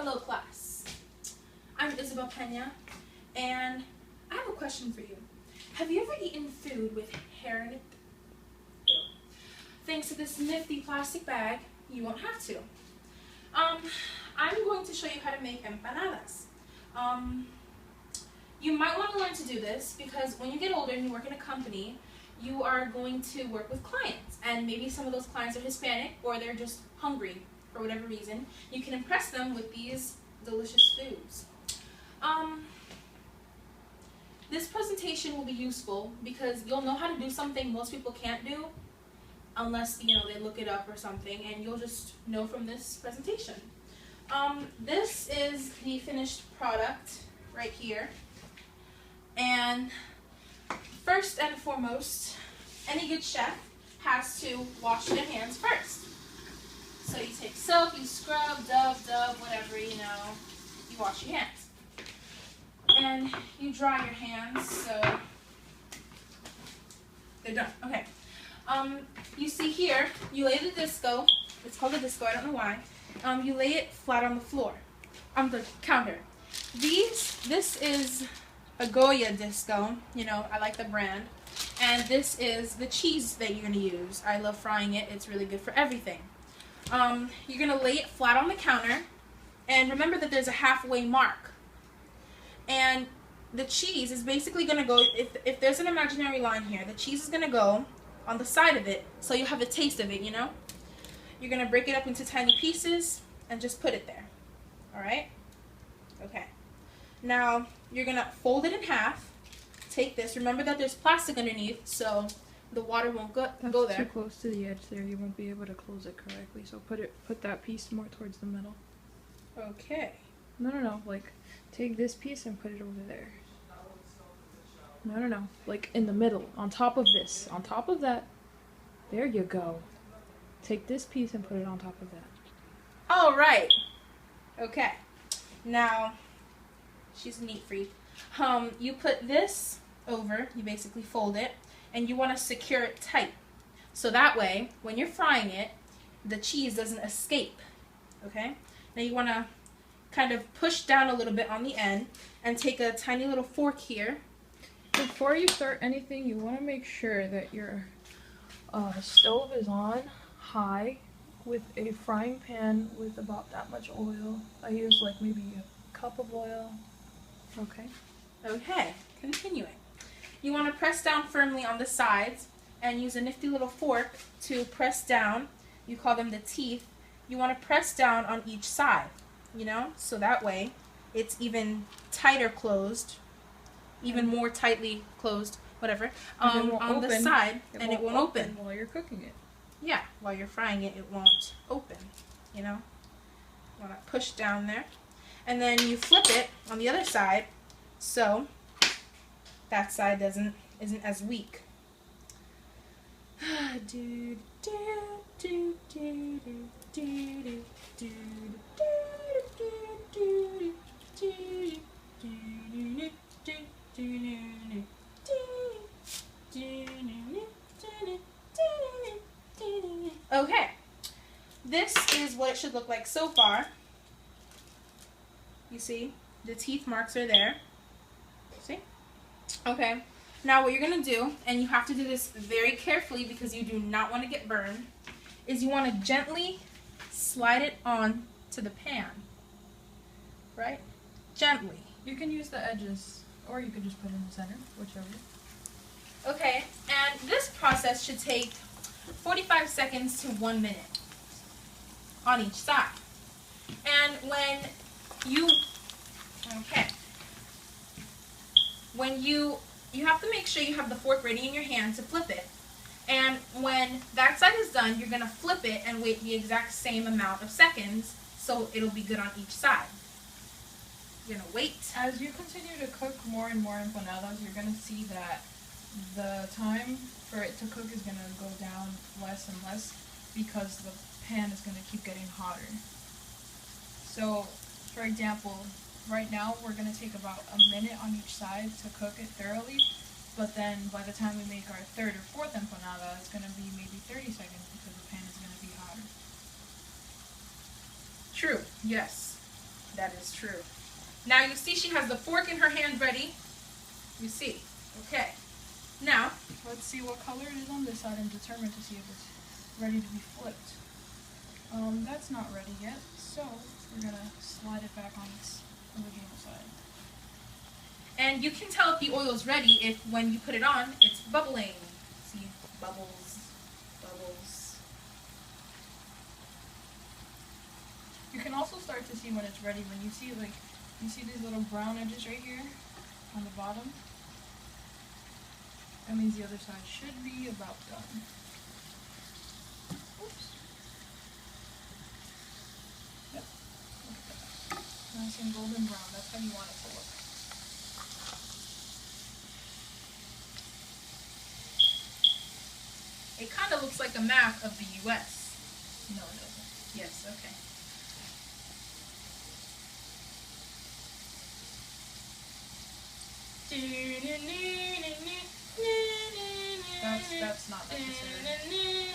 Hello class, I'm Isabelle and I have a question for you. Have you ever eaten food with hair in it? Thanks to this nifty plastic bag, you won't have to. I'm going to show you how to make empanadas. You might want to learn to do this because when you get older and you work in a company, you are going to work with clients, and maybe some of those clients are Hispanic or they're just hungry for whatever reason. You can impress them with these delicious foods. This presentation will be useful because you'll know how to do something most people can't do unless they look it up or something, and you'll just know from this presentation. This is the finished product right here, and first and foremost, any good chef has to wash their hands first. So you take soap, you scrub, dub, whatever, you wash your hands. And you dry your hands so they're done. Okay. You see here, you lay the disco. It's called a disco, I don't know why. You lay it flat on the floor, on the counter. This is a Goya disco, I like the brand. And this is the cheese that you're going to use. I love frying it. It's really good for everything. You're going to lay it flat on the counter, and remember that there's a halfway mark. And the cheese is basically going to go, if there's an imaginary line here, the cheese is going to go on the side of it, so you have a taste of it, You're going to break it up into tiny pieces and just put it there. Alright? Okay. Now, you're going to fold it in half. Take this. Remember that there's plastic underneath, so the water won't go there. That's too close to the edge there. You won't be able to close it correctly. So put that piece more towards the middle. Okay. No. Like, take this piece and put it over there. No. Like, in the middle. On top of this. On top of that. There you go. Take this piece and put it on top of that. All right. Okay. Now, she's a neat freak. You put this over, you basically fold it, and you want to secure it tight. So that way, when you're frying it, the cheese doesn't escape. Okay? Now you want to kind of push down a little bit on the end and take a tiny little fork here. Before you start anything, you want to make sure that your stove is on high with a frying pan with about that much oil. I use like maybe a cup of oil. Okay. Okay, continuing. You want to press down firmly on the sides and use a nifty little fork to press down. You call them the teeth. You want to press down on each side, so that way it's even tighter closed, even more tightly closed, whatever, on the side, and it won't open while you're cooking it. Yeah, while you're frying it, it won't open, You want to push down there. And then you flip it on the other side, so that side isn't as weak. Okay, this is what it should look like so far. You see, the teeth marks are there. See? Okay, now what you're going to do, and you have to do this very carefully because you do not want to get burned, is you want to gently slide it on to the pan. Right? Gently. You can use the edges, or you could just put it in the center, whichever. Okay, and this process should take 45 seconds to 1 minute on each side. And when you have to make sure you have the fork ready in your hand to flip it. And when that side is done, you're going to flip it and wait the exact same amount of seconds so it'll be good on each side. You're going to wait. As you continue to cook more and more empanadas, you're going to see that the time for it to cook is going to go down less and less because the pan is going to keep getting hotter. So, for example, right now we're going to take about a minute on each side to cook it thoroughly, but then by the time we make our third or fourth empanada, it's going to be maybe 30 seconds because the pan is going to be hotter. True, yes. That is true. Now you see she has the fork in her hand ready. You see. Okay. Now, let's see what color it is on this side and determine to see if it's ready to be flipped. That's not ready yet, so we're gonna slide it back on its original side. and you can tell if the oil is ready if when you put it on, it's bubbling. See, bubbles, bubbles. You can also start to see when it's ready when you see you see these little brown edges right here on the bottom. That means the other side should be about done. Oops. Yep. Look at that. Nice and golden brown. That's how you want it to look. It kind of looks like a map of the U.S. No, it doesn't. Yes, okay. That's not necessary.